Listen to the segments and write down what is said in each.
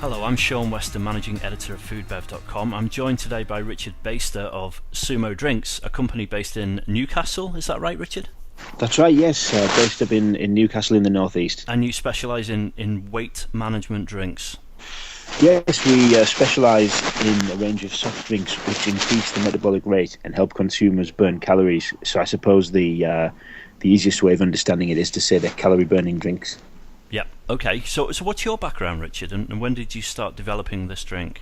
Hello, I'm Sean Weston, Managing Editor of FoodBev.com. I'm joined today by Richard Baister of Sumo Drinks, a company based in Newcastle. Is that right, Richard? That's right, yes. Based up in Newcastle in the northeast. And you specialise in weight management drinks? Yes, we specialise in a range of soft drinks which increase the metabolic rate and help consumers burn calories. So I suppose the easiest way of understanding it is to say they're calorie-burning drinks. Yep. Okay. So what's your background, Richard, and when did you start developing this drink?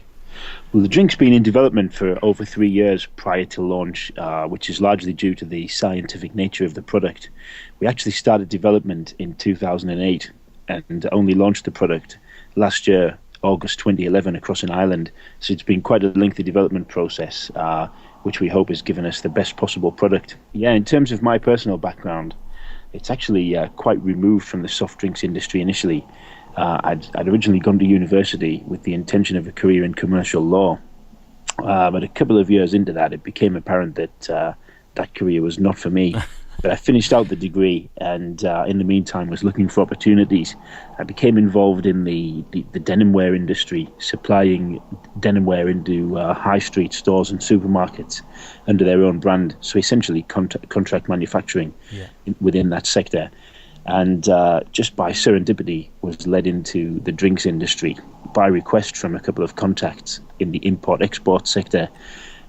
Well, the drink's been in development for over 3 years prior to launch, which is largely due to the scientific nature of the product. We actually started development in 2008 and only launched the product last year, August 2011, across an island. So it's been quite a lengthy development process, which we hope has given us the best possible product. Yeah, in terms of my personal background, it's actually quite removed from the soft drinks industry initially. I'd originally gone to university with the intention of a career in commercial law, but a couple of years into that, it became apparent that that career was not for me. But I finished out the degree, and in the meantime was looking for opportunities. I became involved in the denimwear industry, supplying denimwear into high street stores and supermarkets under their own brand. So essentially contract manufacturing within that sector. And just by serendipity was led into the drinks industry by request from a couple of contacts in the import-export sector.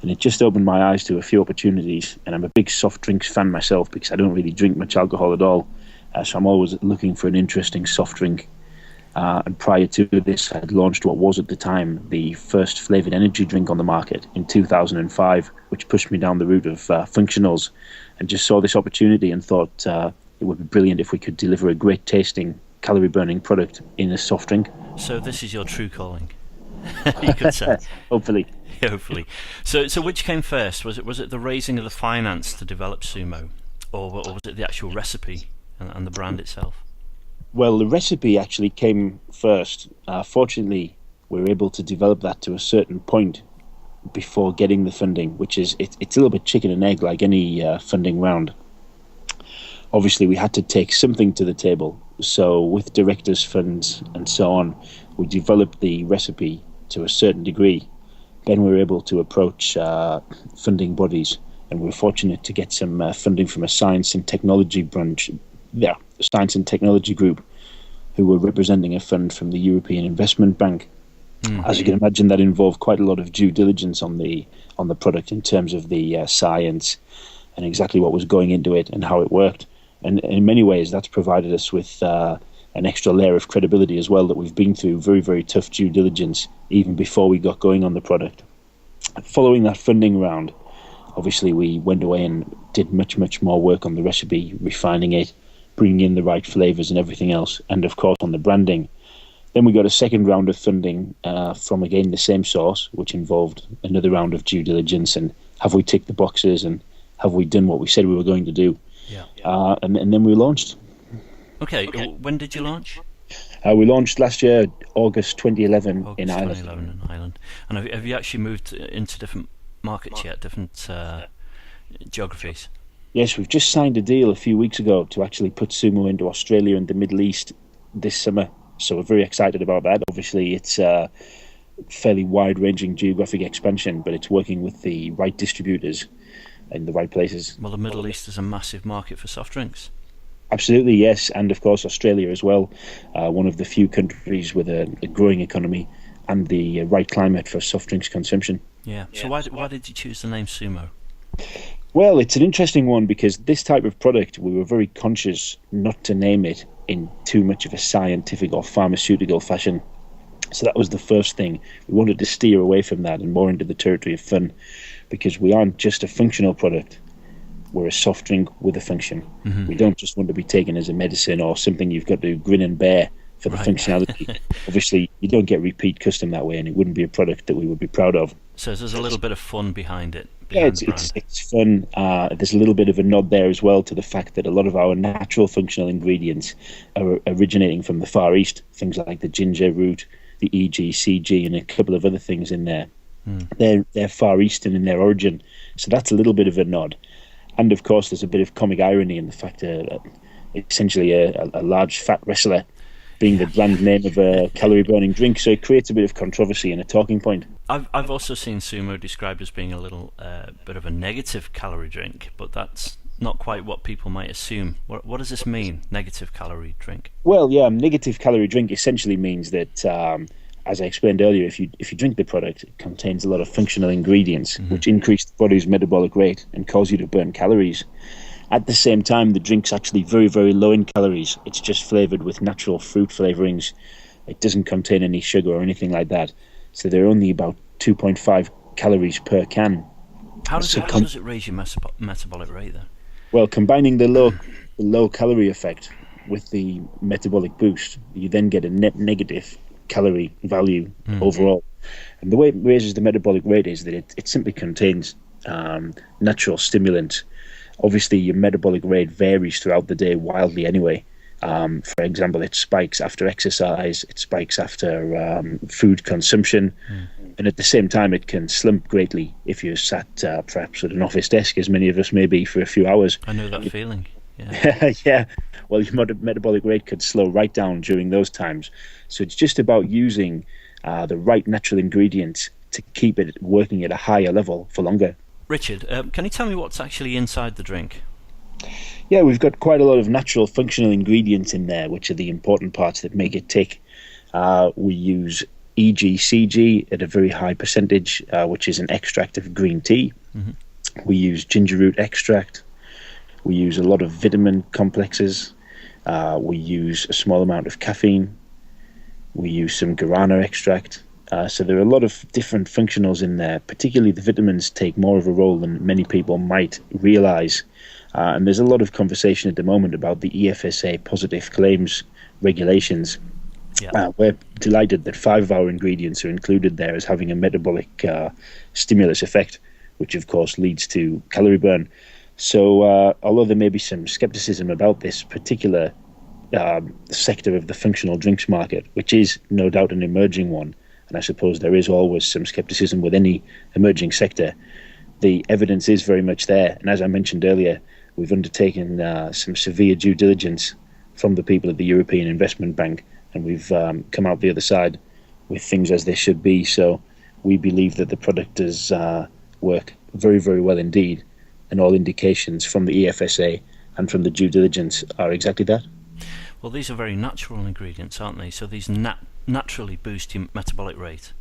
And it just opened my eyes to a few opportunities. And I'm a big soft drinks fan myself because I don't really drink much alcohol at all. So I'm always looking for an interesting soft drink. And prior to this, I had launched what was at the time the first flavoured energy drink on the market in 2005, which pushed me down the route of functionals, and just saw this opportunity and thought it would be brilliant if we could deliver a great tasting, calorie burning product in a soft drink. So this is your true calling, you could say. Hopefully. Hopefully. So which came first? Was it the raising of the finance to develop Sumo, or was it the actual recipe and the brand itself? Well, the recipe actually came first. Fortunately, we were able to develop that to a certain point before getting the funding, which is it's a little bit chicken and egg like any funding round. Obviously, we had to take something to the table. So with directors' funds and so on, we developed the recipe to a certain degree. Then we were able to approach funding bodies, and we were fortunate to get some funding from a science and technology branch, a science and technology group, who were representing a fund from the European Investment Bank. Mm-hmm. As you can imagine, that involved quite a lot of due diligence on the product in terms of the science and exactly what was going into it and how it worked. And in many ways, that's provided us with an extra layer of credibility as well, that we've been through very, very tough due diligence even before we got going on the product. Following that funding round, obviously we went away and did much, much more work on the recipe, refining it, bringing in the right flavours and everything else, and of course on the branding. Then we got a second round of funding from, again, the same source, which involved another round of due diligence and have we ticked the boxes and have we done what we said we were going to do. And then we launched. Okay, when did you launch? We launched last year, August 2011, in Ireland. 2011 in Ireland. And have you actually moved into different markets yet, different geographies? Yes, we've just signed a deal a few weeks ago to actually put Sumo into Australia and the Middle East this summer. So we're very excited about that. Obviously, it's a fairly wide-ranging geographic expansion, but it's working with the right distributors in the right places. Well, the Middle East is a massive market for soft drinks. Absolutely, yes, and of course Australia as well, one of the few countries with a growing economy and the right climate for soft drinks consumption. Yeah. So why did you choose the name Sumo? Well, it's an interesting one because this type of product, we were very conscious not to name it in too much of a scientific or pharmaceutical fashion. So that was the first thing. We wanted to steer away from that and more into the territory of fun, because we aren't just a functional product. We're a soft drink with a function. Mm-hmm. We don't just want to be taken as a medicine or something you've got to grin and bear for the functionality. Obviously, you don't get repeat custom that way, and it wouldn't be a product that we would be proud of. So there's a little bit of fun behind it. Yeah, it's fun. There's a little bit of a nod there as well to the fact that a lot of our natural functional ingredients are originating from the Far East. Things like the ginger root, the EG, CG, and a couple of other things in there. They're Far Eastern in their origin, so that's a little bit of a nod. And of course, there's a bit of comic irony in the fact that essentially a large fat wrestler being the brand name of a calorie-burning drink, so it creates a bit of controversy and a talking point. I've also seen Sumo described as being a little bit of a negative calorie drink, but that's not quite what people might assume. What does this mean, negative calorie drink? Well, yeah, negative calorie drink essentially means that, as I explained earlier, if you drink the product, it contains a lot of functional ingredients which increase the body's metabolic rate and cause you to burn calories. At the same time, the drink's actually very, very low in calories. It's just flavored with natural fruit flavorings. It doesn't contain any sugar or anything like that. So they're only about 2.5 calories per can. How does it raise your metabolic rate then? Well, combining the low calorie effect with the metabolic boost, you then get a net negative calorie value overall. And the way it raises the metabolic rate is that it simply contains natural stimulants. Obviously, your metabolic rate varies throughout the day wildly anyway. For example, it spikes after exercise, it spikes after food consumption, and at the same time, it can slump greatly if you're sat perhaps at an office desk, as many of us may be, for a few hours. I know that feeling. Yeah. Yeah. Well, your metabolic rate could slow right down during those times. So it's just about using the right natural ingredients to keep it working at a higher level for longer. Richard, can you tell me what's actually inside the drink? Yeah, we've got quite a lot of natural functional ingredients in there, which are the important parts that make it tick. We use EGCG at a very high percentage, which is an extract of green tea. We use ginger root extract. We use a lot of vitamin complexes. We use a small amount of caffeine. We use some guarana extract. So there are a lot of different functionals in there. Particularly the vitamins take more of a role than many people might realize. And there's a lot of conversation at the moment about the EFSA positive claims regulations. Yeah. We're delighted that 5 of our ingredients are included there as having a metabolic stimulus effect, which of course leads to calorie burn. So although there may be some skepticism about this particular sector of the functional drinks market, which is no doubt an emerging one, and I suppose there is always some skepticism with any emerging sector, the evidence is very much there. And as I mentioned earlier, we've undertaken some severe due diligence from the people at the European Investment Bank, and we've come out the other side with things as they should be. So we believe that the product does work very, very well indeed, and all indications from the EFSA and from the due diligence are exactly that. Well, these are very natural ingredients, aren't they? So these naturally boost your metabolic rate.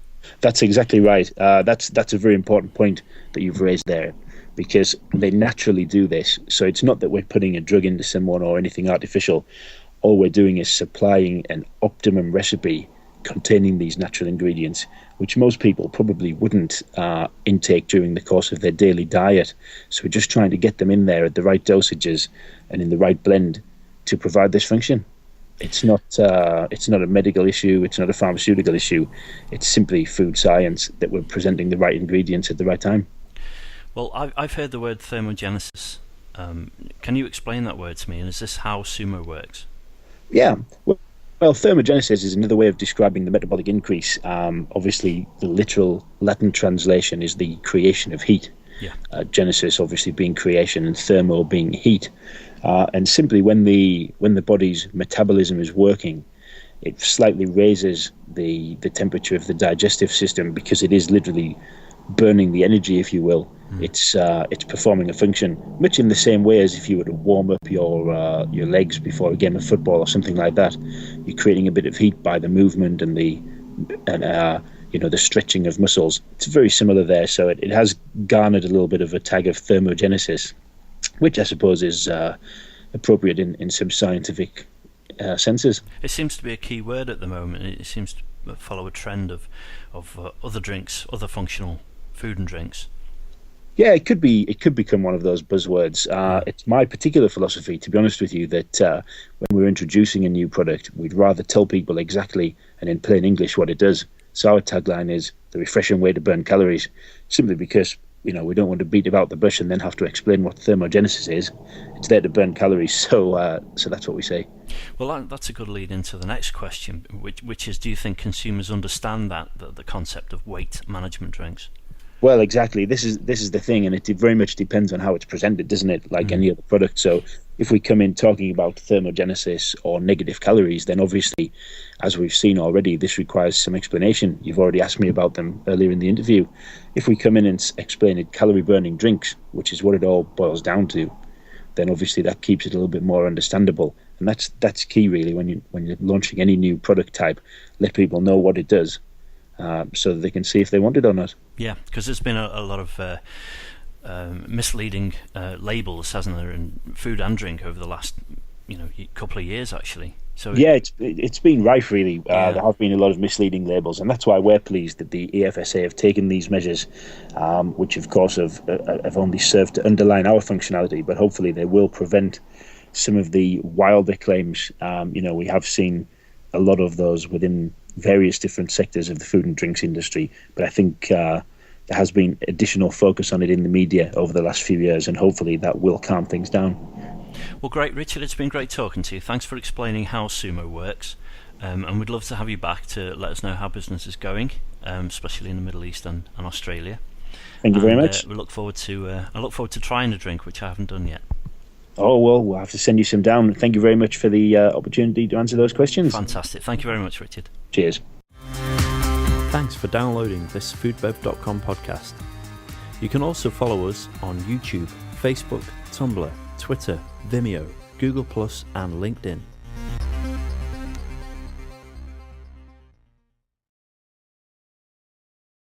That's exactly right. That's a very important point that you've raised there, because they naturally do this. So it's not that we're putting a drug into someone or anything artificial. All we're doing is supplying an optimum recipe containing these natural ingredients, which most people probably wouldn't intake during the course of their daily diet. So we're just trying to get them in there at the right dosages and in the right blend to provide this function. It's not a medical issue. It's not a pharmaceutical issue. It's simply food science that we're presenting the right ingredients at the right time. Well, I've heard the word thermogenesis. Can you explain that word to me? And is this how Sumo works? Yeah. Well, thermogenesis is another way of describing the metabolic increase. Obviously, the literal Latin translation is the creation of heat. Yeah. Genesis obviously being creation and thermo being heat. And simply when the body's metabolism is working, it slightly raises the temperature of the digestive system, because it is literally burning the energy, if you will. It's performing a function much in the same way as if you were to warm up your legs before a game of football or something like that. You're creating a bit of heat by the movement and the stretching of muscles. It's very similar there. So it has garnered a little bit of a tag of thermogenesis, which I suppose is appropriate in some scientific senses. It seems to be a key word at the moment. It seems to follow a trend of other drinks, other functional food and drinks. Yeah, it could become one of those buzzwords. It's my particular philosophy, to be honest with you, that when we're introducing a new product, we'd rather tell people exactly and in plain English what it does. So our tagline is the refreshing way to burn calories, simply because we don't want to beat about the bush and then have to explain what thermogenesis is. It's there to burn calories, so that's what we say. Well, that's a good lead into the next question, which is, do you think consumers understand the concept of weight management drinks? Well, exactly. This is the thing, and it very much depends on how it's presented, doesn't it? Like any other product. So, if we come in talking about thermogenesis or negative calories, then obviously, as we've seen already, this requires some explanation. You've already asked me about them earlier in the interview. If we come in and explain it, calorie burning drinks, which is what it all boils down to, then obviously that keeps it a little bit more understandable. And that's key, really, when you're launching any new product type. Let people know what it does, so that they can see if they want it or not. Yeah, because there's been a lot of misleading labels, hasn't there, in food and drink over the last couple of years, actually. So yeah, it's been rife, really. Yeah. There have been a lot of misleading labels, and that's why we're pleased that the EFSA have taken these measures, which of course have only served to underline our functionality, but hopefully they will prevent some of the wilder claims. We have seen a lot of those within various different sectors of the food and drinks industry, but I think there has been additional focus on it in the media over the last few years, and hopefully that will calm things down. Well, great, Richard. It's been great talking to you. Thanks for explaining how Sumo works, and we'd love to have you back to let us know how business is going, especially in the Middle East and Australia. Thank you very much. I look forward to trying a drink, which I haven't done yet. Oh, well, we'll have to send you some down. Thank you very much for the opportunity to answer those questions. Fantastic. Thank you very much, Richard. Cheers. Thanks for downloading this FoodBev.com podcast. You can also follow us on YouTube, Facebook, Tumblr, Twitter, Vimeo, Google+, and LinkedIn.